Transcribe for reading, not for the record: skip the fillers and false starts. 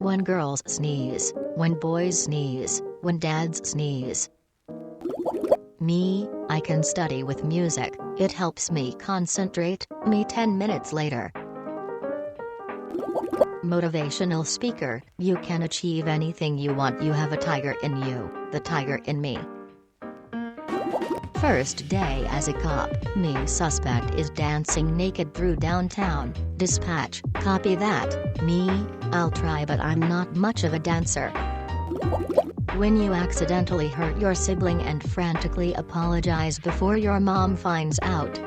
When girls sneeze, when boys sneeze, when dads sneeze. Me, I can study with music, it helps me concentrate, me 10 minutes later. Motivational speaker, you can achieve anything you want, you have a tiger in you, the tiger in me. First day as a cop, me suspect is dancing naked through downtown, dispatch, copy that, me, I'll try but I'm not much of a dancer. When you accidentally hurt your sibling and frantically apologize before your mom finds out,